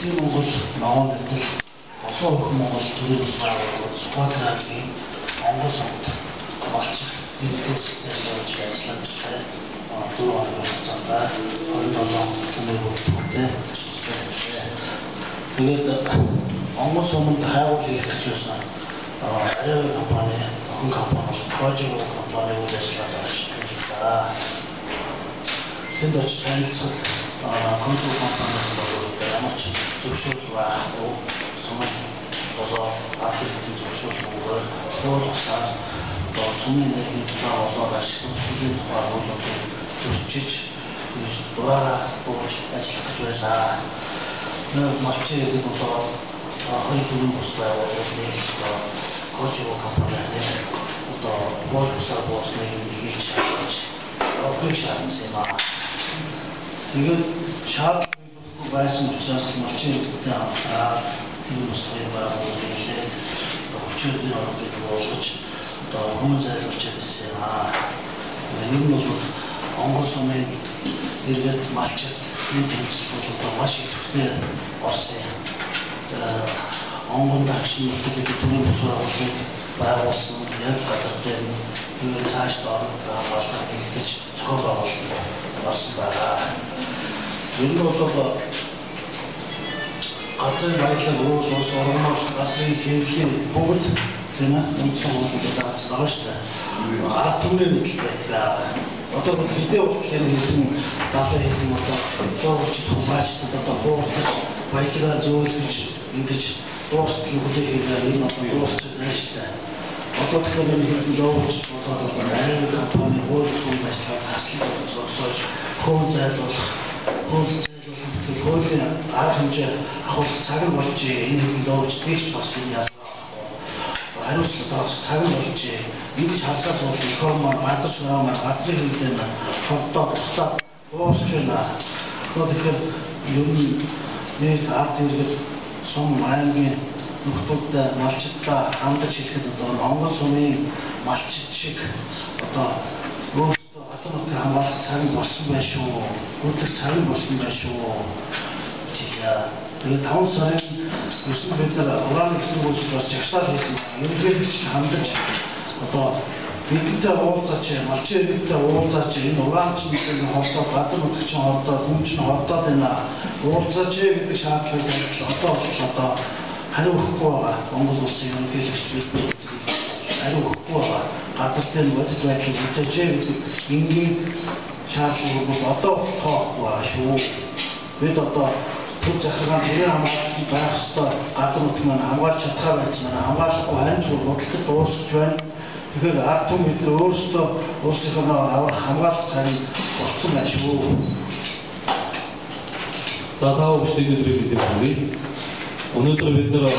Дэлхийн Монгол ноон гэдэг Босоо өхөн Монгол төрийн ус байгууллагууд Сүхбаатарын Онгон сумд малчид нэгдүүлсээр сууж ажилладаг. 4 оны хугацаанд 27 түмээ бүрдүүлээ. Тэгээд Онгон сумд хайгуул хийх гэж байсан арай компани, охин компани, Кожиро компани үйл ажиллагаа ажилладаг. Тэнд очиж танилцсан Кожиро компани бол ямар ч зөвшөөрөл байхгүй, сумын болоо ардын зөвшөөрлөөр хууль бусаар цөмийн нэгэн болоод ашиглах төлөвийн тухай хуулиудыг зөрчиж дураараа бууж ажиллах гэж байлаа. Малчин гэдэг болоо хоёр төрлийн бус байгууллагууд нэгж Кожиро компани одоо хууль бусаар буусныг нэг шаардаж өгөх шаардсан юм аа. Тэгээд шаардлагагүй байсан учраас малчин гэдэгтэй хамтраад тийм усны байгууллагууд нэлээд өчигдөр оролцож болгож одоо хүн зайлуулж байсан юм аа. Энэ нь бол Онгон сумын иргэд малчид энэ тэмцэлүүд одоо маш ихэвчлэн орсон юм. Онгон дагшин гэдэг төрлийн бус байгууллагыг байгуулсан яг газар дээр нь цааш орох болдог гэж зохиол байгуулалт орсон байгаа. Энэ бол газрын баялаг уул ус орнол газрын хэвлэлийн бүгд тийм ээ үндсэн хуулиуд зааж байгаа шүү дээ. Арга түмний мэдл байдаг. Одоо хэдийн уртлын хэдэн 70 хэдэн одоо зургч хулгайчдад одоо хуурдаж баялагаа зөөлж ингэж дуустал хүлээхээр энэ одоо дуусчих байна шүү дээ. Одоо тэгэхээр энэ хэдэн зургч болоод одоо арай компани хууль бусад ажиллагаа таслах зорилгосоор хөөн зайлуулах хуулийн арга хэмжээ авах цаг нь болж энэ хэдэн зургч тэгч бас энэ ялгаа хариуцлага цаг нь болж ингэж харсаас бол реформ газар шуурмаа газрын хэмжээнд хордоо туслаад дуусч байна. Тэгэхээр ер нь нэг ард иргэд сум аймгийн нөхдүүдтэй малчидтай хандаж хэлэхэд одоо Онгон сумын малчид шиг одоо өөрсдөө газар нутгийн хамгаалах цаг нь болсон байх шүү. Хөдлөх цаг нь болсон байх шүү. Тэгээд 5 сарын 9-нд бид нар уран гэсэн үйлчлэл бас жагсаал хийсэн. Ерөнхийлөгч хандаж одоо бидэнтэй уулзаач, малчин иргэдтэй уулзаач, энэ уран чинь хордоо газар нутгийн хордоо, хүн чинь хордоод байна. Уулзаач гэдэг шаардлагыг одоо хариу өгөхгүй байгаа. Монгол улсын ерөнхийлөгч бид хариу өгөхгүй байгаа. Газар дээр бодит байдлыг үзээч гэдэг энгийн шаардлагыг бол одоо тоохгүй байгаа шүү. Бид одоо төв захиргаан төрийн хамгаалалт байх ёстой газар нутг маань хамгаалж чадхаа байж манай хамгаалахгүй харин ч худалдад дуусгаж байна. Тэгэхээр ард түмэн бид нар өөрсдөө улсынхаа авах хамгаалах цагийг болцсон байна шүү. За тав өчтөний өдрийг мэдээлсэн. Өнөөдөр бид нар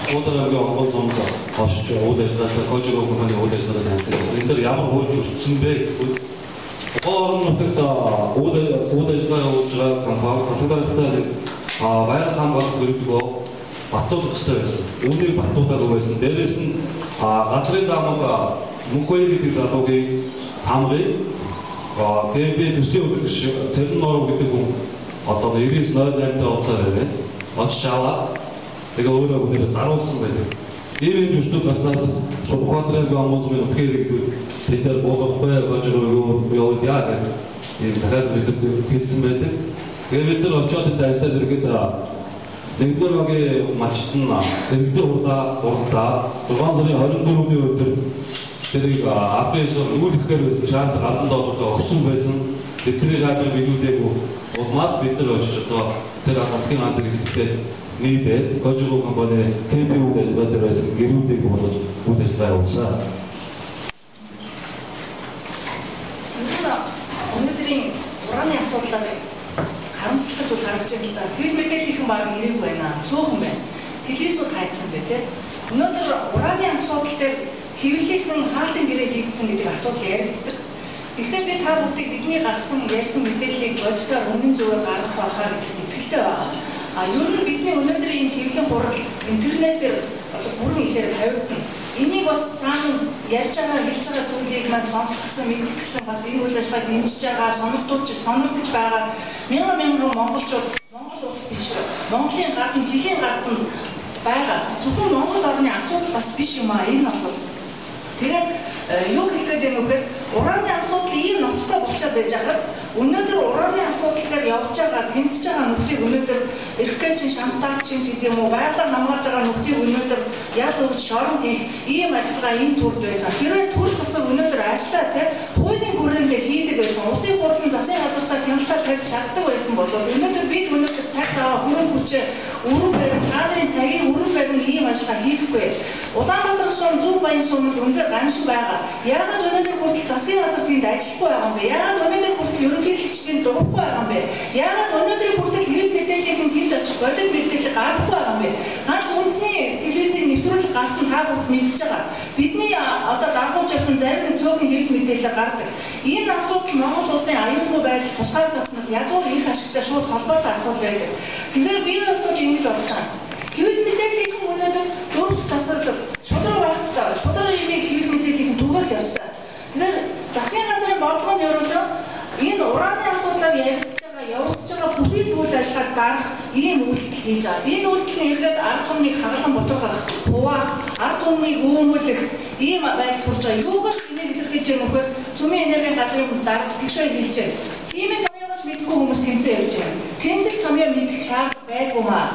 Хуудаагийн Онгон сумд очиж үйл ажиллагаа Кожиро компани үйл ажиллагаа танилцсан. Энд дээр ямар хууль зөрчсөн бэ гэвэл орон нутагт үйл ажиллагаа явуулж байгаа компани тасалбартай байгаль хамгаалалт хөрөлгөө батлуулах ёстой байсан. Үүнийг батлуулаагүй байсан. Дээрээс нь газрын замыг мөнхөй гэдэг залуугийн хамгыг КМП төслийн өгөгч Цэрэн Норов гэдэг хүн одоо 99-08-д уцаар байна. Очиж аваад тэгээ өөрөө бүгд даруулсан байдаг. Ийм зөвшөлт баснаас Сүхбаатарын Онгон сумын нутгийн иргэдүүд тэнд дээр буулгахгүй Кожиро явуул яа гэдэг ийм дахиад хэлсэн байдаг. Тэгээд бид нар очиод энэ ажиллаад иргэд нэгдүгээр багийн малчид нь иргэдийн урдаа 6 сарын 24-ний өдөр тэрийг АПС үйл гэхээр байсан шаардлага гадна доодоо өгсөн байсан. Тэдний шаардлагыг биелүүлээгүй улмаас бид нар очиж одоо тэр хамтын хамт иргэдтэй нийлээд Кожиро компани КМП үйл ажиллагаа дээр байсан гэрүүдийг болгож үйл ажиллагаа явуулсан. Өнөөдрийн ураны асуудлаар харамсалтай зүйл гарч ирж байгаа. Хэл мэдээллийнхэн баг ирээгүй байна. Цөөхөн байна. Телевизүүд хайцсан бай тээ. Өнөөдөр ураны асуудал дээр хэвлэлийнхэн хаалтын гэрээ хийгдсэн гэдэг асуудал яригддаг. Тэгэхдээ би та бүдгийг бидний гаргасан ярьсан мэдээллийг бодитоор өмнө зүгээр гаргах байхаар итгэлтэй байна. Ер нь бидний өнөөдөр энэ хэвлэлийн хурал интернетээр бүрэн ихээр тавигдана. Энийг бас цаана ярьж байгаа хэлж байгаа зүйлийг маань сонсох гэсэн мэдэх гэсэн бас энэ үйл ажиллагааг дэмжиж байгаа сонирхож байгаа мянган монголчууд Монгол улс биш Монголын гадна, Хилийн гадна байгаа. Зөвхөн Монгол орны асуудал бас биш юм аа энэ бол. Тэгээд юу хэлгээд юм бэ? Ураны асуудал ийм ноцтой болчиход байж хахад өнөөдөр ураны асуудал дээр явж байгаа, тэмцэж байгаа нөхдийг өнөөдөр эрхгээчин, шантаачин гэдэг юм уу, байгалаар хамгаалж байгаа нөхдийг өнөөдөр яг өгч шоронд хийх ийм ажиллагаа энэ төрд байсан. Хэрвээ төр засаг өнөөдөр ажиллаа те хуулийн хүрээндээ хийдэг байсан, улсын хурлын засгийн газартаа хяналтаар тавьж чаддаг байсан бол өнөөдөр бид өнөөдөр цаг цаваа хөрөнгө хүчээ өрөв барин, та нарын цагийг өрөв барин ийм ажиллагаа хийхгүй. Улаанбаатар сум, Зүг Баян сумд үнэхээр гамшиг байгаа. Яагаад өнөөдөр хүртэл засгийн газар тэнд ажиллахгүй байгаа юм бэ? Яагаад өнөөдөр хүртэл ерөнхийлөгчдийн дуурахгүй байгаа юм бэ? Яагаад өнөөдөр хүртэл хэвлэл мэдээллийн тэнд очих бодит мэдээлэл гаргахгүй байгаа юм бэ? Ганц үндэсний телевизийн нэвтрүүлэг гарсан та бүгд мэдж байгаа. Бидний одоо дагуулж явсан зарим нэг цөөхөн хэвлэл мэдээлэл гардаг. Энэ асуудал Монгол улсын аюулгүй байдал тусгай тогтнол язгуур их ашигтай шууд холбоотой асуудал байдаг. Тэгэхээр би бол ингэж бодож байгаа. Хэвлэл мэдээллийн өнөөдөр дөрвөлт засаглал шудраг байх ёстой. Шудраг имийг хэвлэл мэдээллийн түгээх ёстой. Тэгэхээр засгийн газрын бодлого нь ерөөсөө энэ ураны асуудлаар яригдж байгаа, явагдаж байгаа бүхий үйл ажиллагааг дарах ийм үйлдэл хийж байгаа. Энэ үйлдэл нь эргээд ард түмнийг хагалан бутгах, хуваах, ард түмнийг үүмүүлэх ийм байдал хүрч байгаа. Юугаар энийг илэрхийлж байгаа нөхөр Цөмийн энергийн газрын дарга тэгшээ хэлж байна. Тиймээ томьёогоос мэдгүй хүмүүс тэмцээ явж байна. Тэмцэл томьёо мэдэх шаардлага байдгүй маа.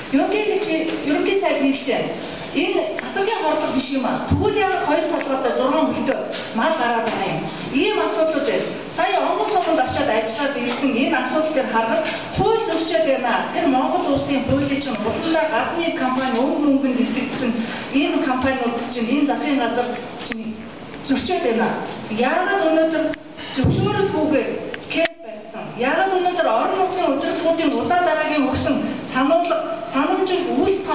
Ерөнхий сайд хэлж байна. Энэ цацгийн хордлого биш юм аа. Тэгвэл яг хоёр толгойтой 6 хөлтөө мал гараад байгаа юм. Ийм асуудлууд байна. Сая Монгол суманд очиод ажиллаад ирсэн энэ асуудал дээр харахад хууль зөрчөөд байна. Тэр Монгол улсын хуулийн чинь булгандаа гадны компани мөнгөнд илтгэсэн энэ компаниуд чинь энэ засгийн газар чинь зөрчөөд байна. Яагаад өнөөдөр зөвшөөрөлгүйгээр кэп барьсан? Яагаад өнөөдөр орон нутгийн удирдлагуудын удаа дараагийн өгсөн санамжиг үйл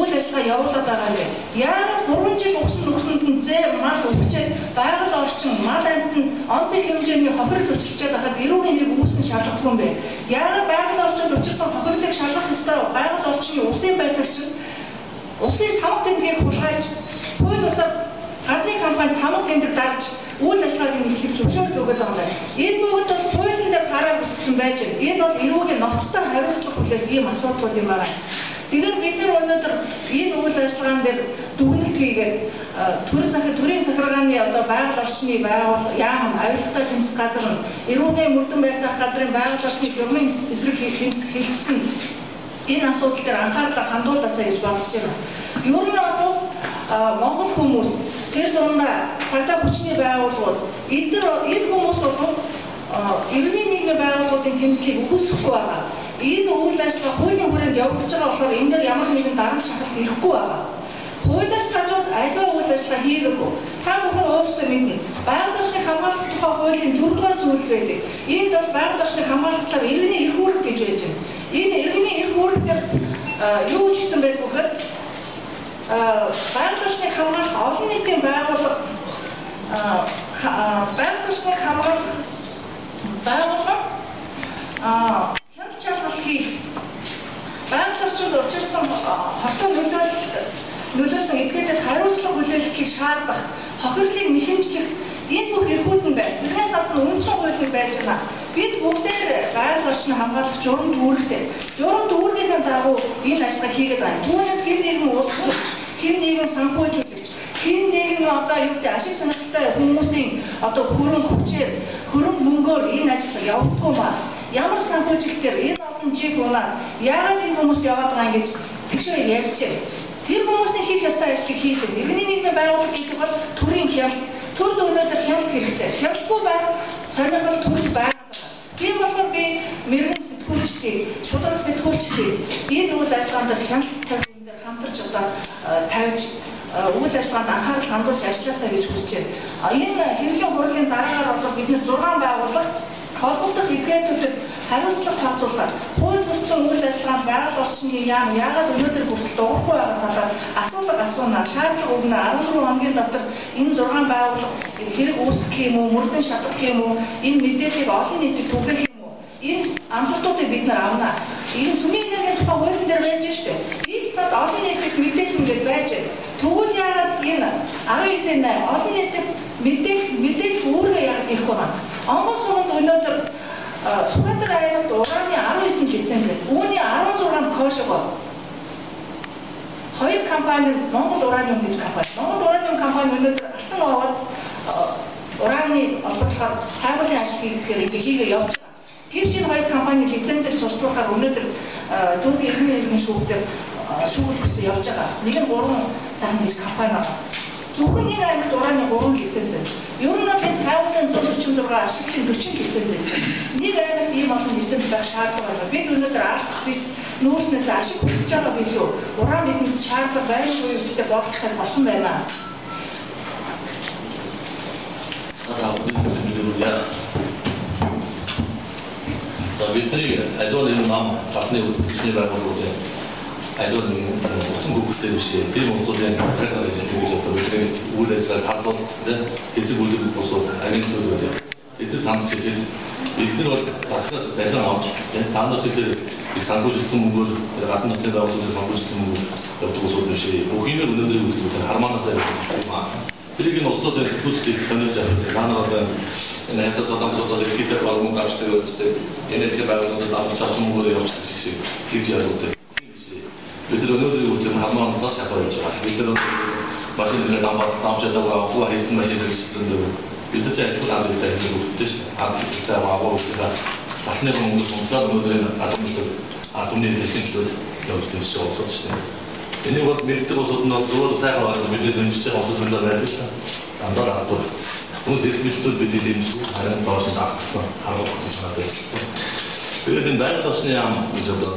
ажиллагаа явуулаад байгаа юм бэ? Яагаад 3 жил өгсөн нөхцөлд зээ мал өвчээд байгаль орчин мал амьтанд онцгой хэмжээний хохирол учирчаад байхад эрүүгийн хэрэг үүснэ шалгахгүй юм бэ? Яагаад байгаль орчинд учирсан хохирлыг шалгах ёстой байгаль орчны улсын байцаагч улсын тамга тэмдгийг хулгайж хууль бусаар гадны компани тамга тэмдэг дарж үйл ажиллагааг нь эхлэх зөвшөөрөл өгöd байгаа юм байна. Энэ бүгд бол хуулийн дээр хараа бичсэн байж байна. Энэ бол эрүүгийн ноцтой хариуцлага хүлээх ийм асуудлууд юм байна. Тэгэхээр бид нар өнөөдөр энэ үйл ажиллагаан дээр дүгнэлт хийгээд төрийн захиргааны одоо байгаль орчны байгуул яам авилгатай тэмцэх газар нь эрүүгийн мөрдөн байцаах газрын байгаль орчны журмын эсрэг тэмцэх хэлбсэн энэ асуудал дээр анхаарлаа хандуулаасаа гэж бодож байна. Ер нь бол Монгол хүмүүс тэр дундаа цагдаа хүчний байгууллагууд энэ хүмүүс бол иргэний нийгмийн байгууллагуудын тэмцлийг үгүйсэхгүй байгаа. Энэ үйл ажиллагаа хуулийн хүрээнд явагдаж байгаа болохоор энэ дээр ямар нэгэн дарга шахалт ирэхгүй байгаа. Хуулиас хажууд аливаа үйл ажиллагаа хийгээгүй. Та бүхэн өөрсдөө мэднэ. Байгаль орчныг хамгаалах тухай хуулийн 4-р зүйл байдаг. Энд бол байгаль орчныг хамгаалах талаар иргэний эрх үүрэг гэж байж байна. Энэ иргэний эрх үүрэг дээр юу хийсэн байх вэ гэхээр байгаль орчныг хамгаалах олон нийтийн байгууллага байгаль орчныг хамгаалах хяналт шалгалт хийх байгаль орчинд учирсан хортой нөлөөлсөн этгээдэд хариуцлага хүлээлгэхийг шаардах хохирлыг нэхэмжлэх энэ бүх эрхүүд нь байна. Тэрнээс гадна үндсэн хууль нь байж байна. Бид бүгдээр байгаль орчныг хамгаалах журам дүүрэгтэй. Журам дүүргийн дагуу энэ ажиллагаа хийгээд байна. Түүнээс хэн нэгэн уулзах, хэн нэгэн санхүүжүүлэгч, хэн нэгэн одоо юу гэдэг ашиг сонирхолтой хүмүүсийн одоо хөрөнгө хүчээр, хөрөнгө мөнгөөр энэ ажиллагаа явуулахгүй маа. Ямар санхүүжилтээр энэ олон жиг унаа яагаад энэ хүмүүс яваад байгаа ингэж тэгшээ ярьж байна. Тэр хүмүүсийн хийх ёстой ажлыг хийж байна. Иргэний нийгмийн байгууллага гэдэг бол төрийн хяналт. Төрд өнөөдөр хяналт хэрэгтэй. Хяналтгүй байх сонирхол төрд байгаа. Тийм болохоор би мэрэгэн сэтгүүлчдийг, шударга сэтгүүлчдийг энэ үйл ажиллагаанд хяналт тавьсан дээр хамтарч одоо тавьж үйл ажиллагаанд анхаарал хандуулж ажилласаа гэж хүсэж байна. Энэ хэвлэлийн хурлын дараагаар бол бид 6 байгууллага холбогдох этгээдүүдэд хариуцлага тооцоолоход хууль зөрчсөн үйл ажиллагаанд байгаль орчны яам яагаад өнөөдөр хүртэл дуурахгүй байгаа талаар асуулга асуунаа шаардлага өгнө 14 хоногийн дотор энэ 6 байгууллага хэрэг үүсгэх юм уу мөрдөн шатах юм уу энэ мэдээллийг олон нийтэд түгээх юм уу энэ амлалтуудыг бид нар авна. Энэ Цөмийн энергийн тухай хуулийн дээр байж штэ. Ил тод олон нийтэд мэдээлэл ингээд байж байна. Тэгвэл яагаад энэ 19-8 олон нийтэд мэдээлэл өөрөө яагаад хийхгүй байна? Онгон суманд өнөөдөр Сүхбаатар аймагт ураны 19 лиценз, үүний 16 кошого 2 компани Монгол Ураниум гэж компани. Монгол Ураниум компани өнөөдөр алтан овоод ураны олборлохоор хайгуулын ажил хийхээр биегээ явж байгаа. Гэвч энэ 2 компани лицензээр сурталчилахаар өнөөдөр дүүгийн иргэн шүүгдэр шүүгдэж явж байгаа. Нэг нь 3 сайхан гэж компани байна. Зөвхөн нэг аймагт ураны 3 лиценз. Ер нь энэ хайгуулын 146 ашиглалтын 40 лиценз байж байна. Нэг аймагт ийм олон лиценз байх шаардлага байна. Бид өнөөдөр ард нүүрснээс ашиг хүсэж байгаа билүү? Уран бидэнд шаардлага байрны үедээ болцоход болсон байна. За бидний аливаа нэг нам батны үдчний байгууллагууд аливаа нэг утсан хөвгөлтэй биш тийм улсуудын харилцаа гэж одоо бидний үйл ажиллагаа хадлуулсан хэсэг үлгэр босоод агентлагууд тэд танд чиглэл бид нар бол засгаас залан авч таандаас их санхүүжилсэн мөнгөөр гадны нутгийн байгууллагын санхүүжилсэн мөнгөөр явдаг улсууд биш бүх юм өнөөдрийн үйлдвэрлэлээр хармаанаас авчихсан юм аа. Тэрийг нь улсуудын сэтгүүлчдийг сонирхож авдаг. Танаа одоо энэ хятад содомсуудад ихтэй баруун гарчдаг үйлстэй энерги байгууллагаас авсан мөнгөөр явуулдаг шиг хийж яадаг. Бид нар өнөөдрийн үйлдвэрлэл хармаанаас шатаа явж байгаа. Бид нар машиныг амжаадаг авах хийсэн машиныг шилжүүлдэг. Бид нар ч ажил авдаг гэсэн үг тийм шүү. Арчилтаа авах гэдэг батны мөнгө сумдаа өнөөдрийн атомны хэлхин төлөв явуулдаг шиг болоод шүү. Энийг бол мэддэг улсууд нь зөвхөн сайхан байгаа бидний дэмжиж байгаа улсууд байна байдаг л та. Дандаа хадвал. Хүмүүс их мэдсэн бидний дэмжиж харин доош нь агтсан харуулсан санаатай. Тэгээд энэ байгаль орчны яам гэж одоо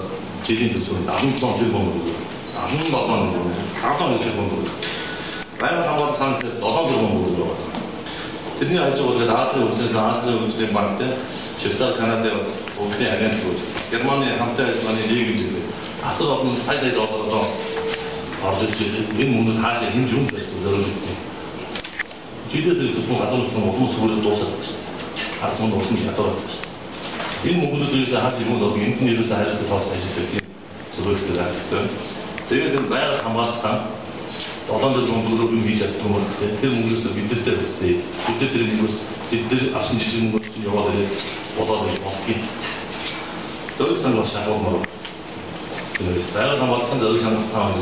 жилийн төсөв 17 тэрбум төгрөг. 17 тэрбум. Байгаль хамгаалалт санд 7 тэрбум төгрөг байна. Тэрний хажуугаар Азийн хөгжлийн банк, Швейцар, Канада, Өвлийн агентлагууд, Германы хамтын ажиллагааны нийгэм гэдэг асар олон сая доллараар орж ирж байгаа. Энэ мөнгөд хаашаа хэмж юм зориулдаг. Жилээс зөвхөн газар нутгийн улам сүрээр дуусаад байна. Ард түмэнд улам ядаад байна. Энэ мөнгөдөөс хааш юм бол энд нь ерөөсөө хариуцлага тоос ажилладаг тийм зөвлөлтөөр авдаг. Тэгээд энэ байгаль хамгаалах сан 7 тэрбум төгрөг юм хийж чаддаг юм бол тэр мөнгөөс бидэртэй бид тэрийг нэгөөс тэд авсан жижиг мөнгөс чинь яваад ирээд болоод болохгүй. Зөвхөн сан маш шалгуурмаар. Байгаль хамгаалалтын зөвлөх санаа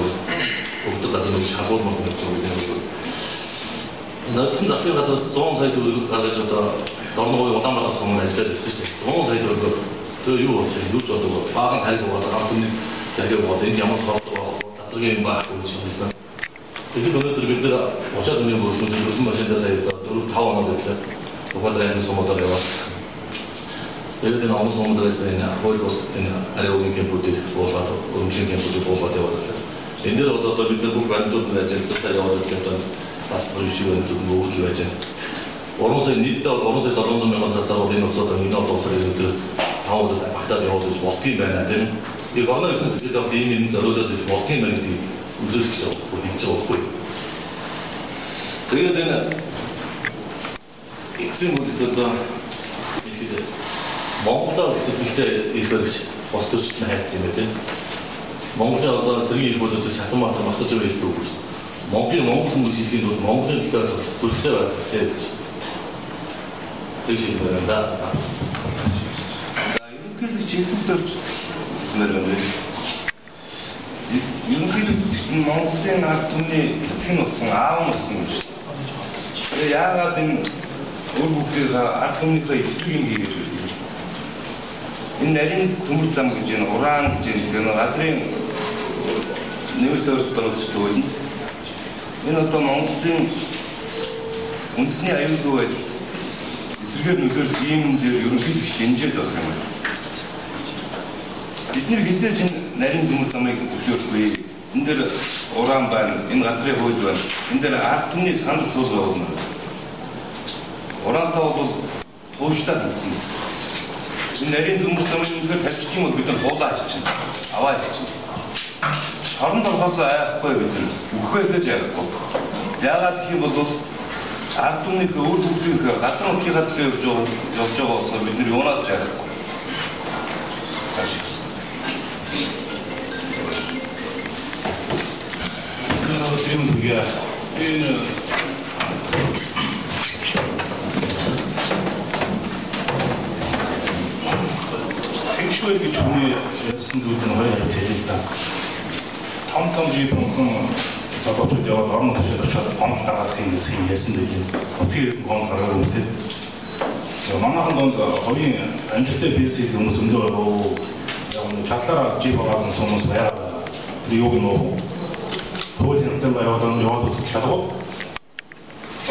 өгдөг газар нэг шалгуурмаар гэж байна. Нотон засгийн газраас 100 сая төгрөг гаргаж одоо Дорногой Улаанбаатар суманд ажиллаад ирсэн шүү дээ. 100 сая төгрөг тэр юу болсон юу ч одоо баахан тарих болсон хамтны тарих болсон энэ ямар хоолой татваргийн юм байхгүй гэж хэлсэн. Тэгэхээр өнөөдөр бид нэр 30 оны бүрдүүн хөрсөн машиндаа сая 4-5 оноод ирлээ. Ухаалаг аймгийн сумуудаар яваад. Тэгээд энэ онц сумуудаас энэ хойгоос энэ ариугийн кемпүүдийг буулгаад, өрөмжийн кемпүүдийг буулгаад яваад. Энэ дээр одоо бид нар бүх баримтууд нь ажилтнаа яваад байсан бас бүршүүн төгөөд байж байна. Орон сая нийтдээ 700 мянган цасаар энэ усаад энэ одоосоор өнөөдөр 5 удаа багтаад яваад гэж болдгийм байна тийм. Яг орно гэсэн зүйлээр ийм зориулаад гэж болдгийм байна гэдэг үзүүлэх гэж байгаа хэлж байгаа байхгүй. Тэгээд энэ эцсийн үлдэлт одоо хэлэхэд Монголоор хэсэгтэй ихээр гэж бос төрчд нь хайцсан юм байна тийм. Монголын одоо цэргийн их болоод Шатанбаатар масаж байсан үг. Монгол хүмүүс хэлхийн тулд Монголын төлөө зүрхтэй байх гэж хэлж байна да. Ерөнхийдөө жилдээр хэлмээр байна. Ерөнхийдөө Монголын ард түмний эцэг нь болсон аав нь болсон юм шүү. Тэгээ яагаад энэ өөр бүгдийг ард түмнийхээ эсрэг юм хийгээд байна? Энэ нарийн төмөр зам гэж энэ уран гэж энэ газрын нэмэлт өөрчлөлт оруулж төгөлнө. Энэ одоо Монголын үндэсний аюулгүй байдал эсрэгээр нөлөөлөх ийм дээр ерөнхийдөө шинжээд байх юм байна. Бид нэр хизээж энэ нарийн төмөр замыг зөвшөөрөхгүй. Энэ дээр уран байна, энэ газрын хууль байна. Энэ дээр ард түмний санал суул болно. Урантай бол тууштай хэлсэн. Энэ нарийн төмөр замыг үнэхээр тавьчих юм бол бид нар хуулаа хийчихнэ. Аваа хийчихнэ. Хорон толгоос айхгүй бид нар үхээсэж айхгүй. Яагаад гэх юм бол ард түмний өөр бүгдийн газар нутгийн хадлаа явж байгаа болохоор бид нар юунаас ч айхгүй. Энэ Бичгүй гэж хүний ярьсан зүйлд нь хоёр хэлээ л да. Том жив болсон залуучууд яваад орон нутгад очиод гомдол гаргах юм гэсэн ярьсан байлээ. Өтгөр гомдол гаргах юм те. Манайхан донд хувийн амжилттай бизнес хүмүүс өндөр рүү чадлаараа жив аваад хүмүүс байгаад юуг нөө хуулийн нөхцөл байгууллагын яваад үзэх шалгуул.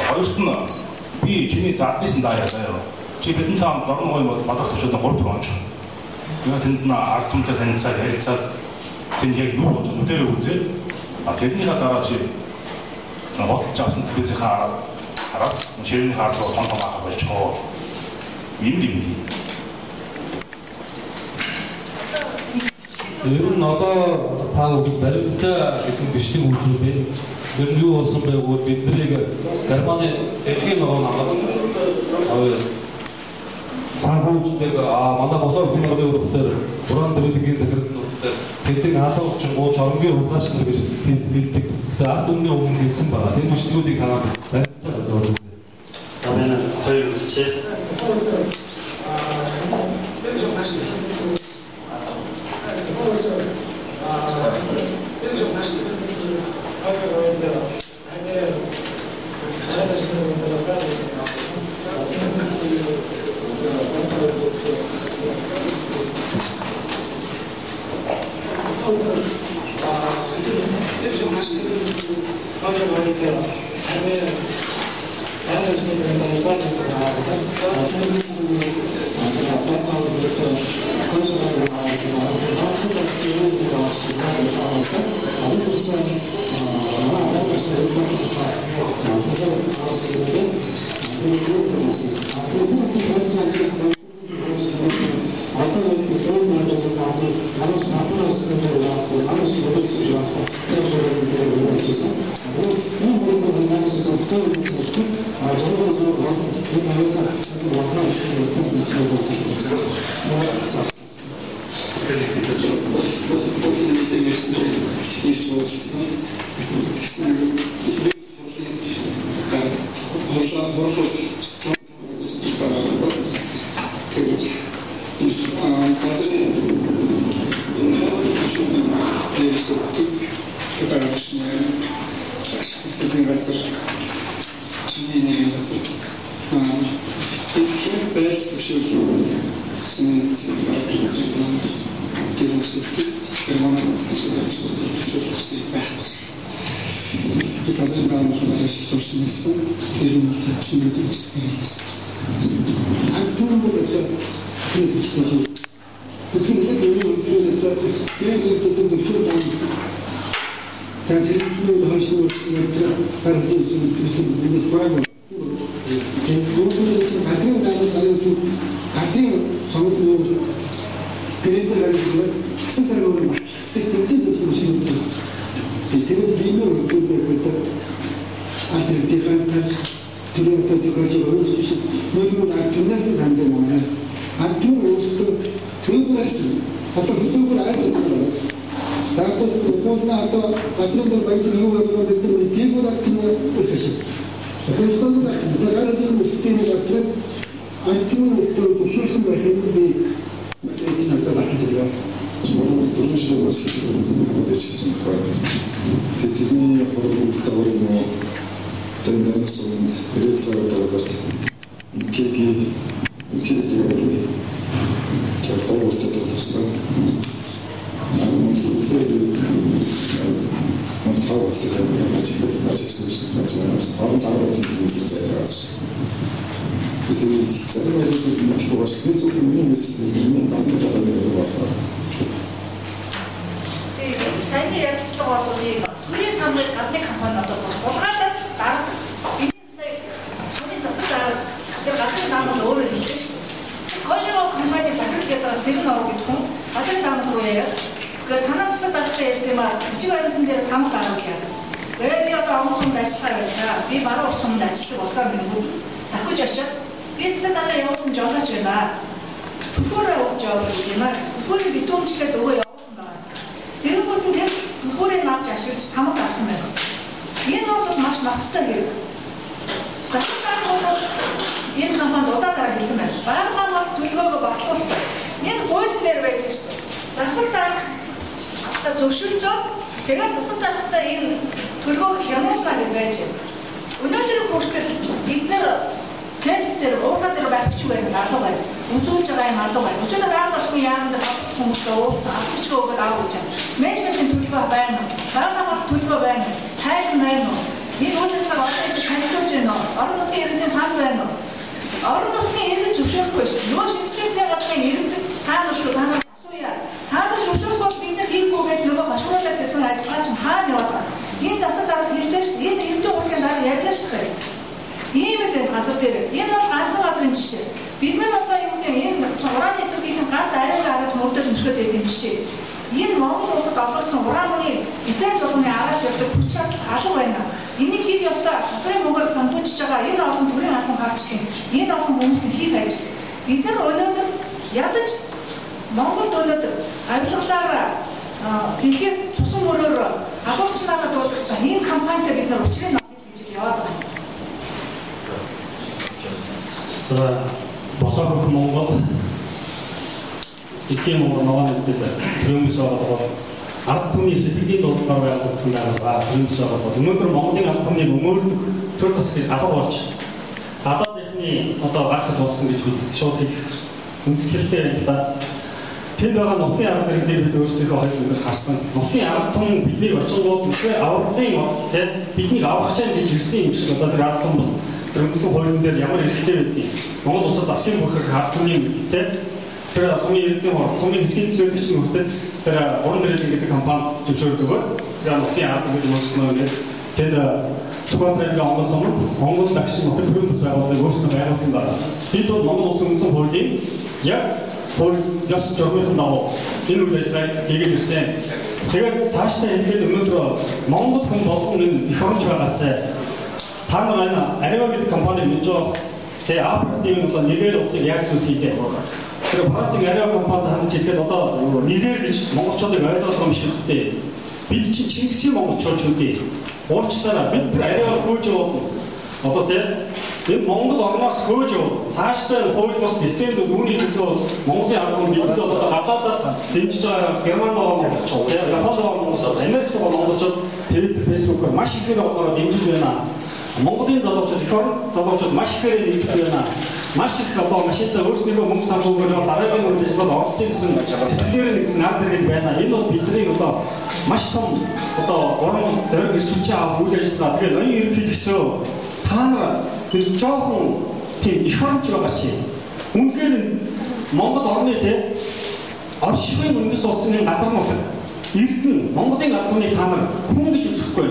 Хоёрт нь би чиний зардсан даа заяа. Чи бидний таамд орон нутгийн балах төчөд 3 онч. Тэгээд тэнд нь ард түмтэй танилцаад ярилцаад тэнд яг юу болж өдөрөө үзээ. Тэрнийхээ дараа чи бодолж авсан төлөвийнхээ араас ширээний хаалт том ахаа байж хоо. Ийм юм. Ер нь одоо та бүхэн баримттай гэдэг бичлэг үзүүлж байна. Ер нь юу болсон бэ гэвэл биднийг Германы эрхийн ногоон аваад санхүүжилтээр манай босоо хөтөлбөрийн өрөвдөр уран дэргэдийн захирал нутгаар тэдний хаалга орчингуу чоронгийн хулгайч гэж хэлдэг. Ард түмний өмнө хэлсэн байна. Тэр бичлэгүүдийг хараад баримттай одоо. За манай хоёр үлчээ. Энэ компанид удаагаар хэлсэн байна. Баярлалаа төлөвлөгөөгөө батлуулдаг. Энэ хуулийн дээр байж шүү дээ. Засаг дарах зөвшөөрсөн. Тэгээд засаг дарахтаа энэ төлөвөг хянуулна гэж байж байна. Өнөөдөр хүртэл бид нар кент дээр уурхай дээр байхгүй ч байх алга байна. Үзүүлж байгаа юм алга байна. Өчигдөр байгаль орчны яамд хүмүүстэй уулзсан авч өгөөд аав гэж байна. Менежментийн төлөвлөгөө байна уу? Байгаль орчны төлөвлөгөө байна уу? Тайван байна уу? Энэ үйлчлэг одоо ингэ танилцуулж байна уу? Орон нутгийн иргэдийн санд байна уу? Орон нутгийн иргэд зөвшөөрөхгүй шүү. Нөгөө шинжлэхийн цэг газрын иргэд санд шүү. Та нар асууя. Та нар зөвшөөрөхгүй бид нар хийхгүйгээд нөгөө хашгируулаад гэсэн ажиллагаа чинь хаана яваад байна? Энэ засаг дарга хэлж шүү. Энэ эрдэнэ хурлын дараа ярьлаа шүү. Ийм л энэ газар дээр. Энэ бол ганцхан газрын жишээ. Бид нар одоо юу гэдэг энэ ураны эсрэгийнхэн ганц ариун араас мөрдөж өмсгöd байдаг юм жишээ. Энэ Монгол улсад олгогдсон ураны эзэн зулганы араас явдаг хүч чадал алга байна. Энийг хийх ёстой. Хотын мөнгөөр санхүүжиж байгаа энэ олон төрлийн албан хаагчдын энэ олон хүмүүсийн хийх ажил. Бид нар өнөөдөр ядаж Монголд өнөөдөр авилгалаараа дэлхийд цусан мөрөөр агуурчнаараа дуудагдсан энэ компанитай бид нар учрыг олох гэж яваад байна. За босоо Монгол эдгээр Монгол ногоонуудад төрөөмс байгаа ард түмний сэтгэлийн дуудлагаар байгуулсан байгаа төрөөмс байгаа. Өнөөдөр Монголын ард түмний өмөрдөг төр засгийг алга болж гадаад ихний одоо гарах болсон гэж бид шууд хэлэх үндслэлтэй байна л да. Тэнд байгаа нутгийн ард иргэдийг бид өөрсдийнхөө хоёрыг харсан. Нутгийн ард түмэн бидний орчингууд үгүй авралын тэ бидний авах чам гэж ирсэн юм шиг одоо тэр ард түмэн төрөмсөн хуулийн дээр ямар эрхтэй байдгийг Монгол улсад засгийн бүрхэг ард түмний мэдэлтэй тэр сумын иргэдийн хор сумын хэсгийн төлөөлөгчийн хүртэл тэр уран дээрэлэн гэдэг компани зөвшөөрдөг. Тэр нутгийн ард түмний мөрсөн ингээд тэнд Сүхбаатарын онгон сумд Монгол дагшин нутаг төрийн төс байгууллагыг өөрсдөө байгуулсан байна. Бид бол Монгол улсын үндсэн хуулийн яг ёс журмын дагуу энэ үйл ажиллагааг хийгээд ирсэн. Тэгээд цаашдаа хэлгээд өнөөдөр Монгол хүн болгон энэ их оронч байгаас та нар энэ Арива гэдэг компани мэдж байгаа. Тэгээ Африкийн одоо нэгэр улсыг яаж зүт хийлээ. Тэр Францын Арива компанид хандж хэлэхэд одоо нэгэр гэж монголчуудыг ойлгох юм шиг үстэй. Бид чинь Чингисийн монголчууд үү? Уурчлаараа бид тэр Арива хөөж явуулна. Одоо тийм энэ Монгол орноос хөөж явуул. Цаашдаа хууль бус лиценз үүний төлөө Монголын ард түмэн бид одоо гадаадаас дэмжиж байгаа Германд байгаа монголчууд, Японд байгаа монголчууд, Америкт байгаа монголчууд Twitter, Facebook-оор маш ихээр болоод дэмжиж байна. Монголын залуучууд их орон залуучууд маш ихээр нэгдэж байна. Маш их одоо машинтай өөрсдийнхөө мөнгө санхүүгээр дараагийн үйл ажиллагаанд оролцсон гэсэн сэтгэлээр нэгдсэн ард иргэд байна. Энэ бол бидний одоо маш том одоо уран зориг ирсүч авах үйл ажиллагаа. Тэгээд ноён ерөнхийлөгчөө та нар тэр жоохон тийм их оронч байгаа чи. Үнэхээр Монгол орны те оршихуйн үндэс улсын газар нутаг эрдэнэ Монголын ард түмнийг та нар хүн гэж үзэхгүй.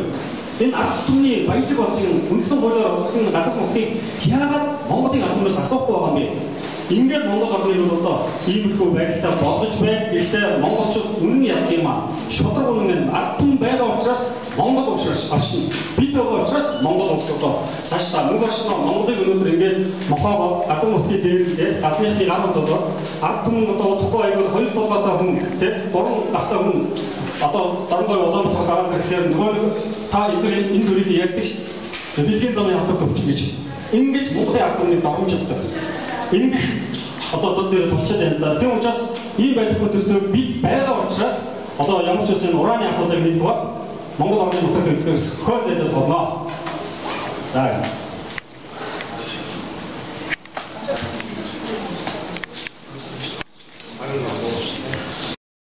Энэ ард түмний баялаг болсон үндсэн хуулиар олгогдсон газар нутгийг яагаад Монголын ард түмнээс асуухгүй байгаа юм бэ? Ингээд Монгол орны бол одоо иймэрхүү байдалтай болгож байна. Гэхдээ монголчууд үнэн яах юм аа? Шудраг үнэн ард түмэн байгаа учраас Монгол оршин. Бид байгаа учраас Монгол улс одоо цаашдаа мөнгө оршиноо Монголыг өнөөдөр ингээд мохоо газар нутгийн дээр ингээд гадныхны гарууд одоо ард түмэн одоо удахгүй аягүй хоёр толгойтой хүн тийм гурван ахтай хүн одоо дарангой Улаанбаатар гараад ирэхээр нөгөө та энэ төрийг ярьдаг шүү дээ. Бэлгийн замын хатагт өвч гэж. Ингэж Монголын ард түмнийг дормжлдог. Ингэх одоо дод дээр тулчаад байна да. Тийм учраас ийм байдлын төлөө бид байгаа учраас одоо ямар ч үсэн ураны асуудлыг нэгдүгээр Монгол орны нутагт үзэхээс хойд зайлуулах болно. За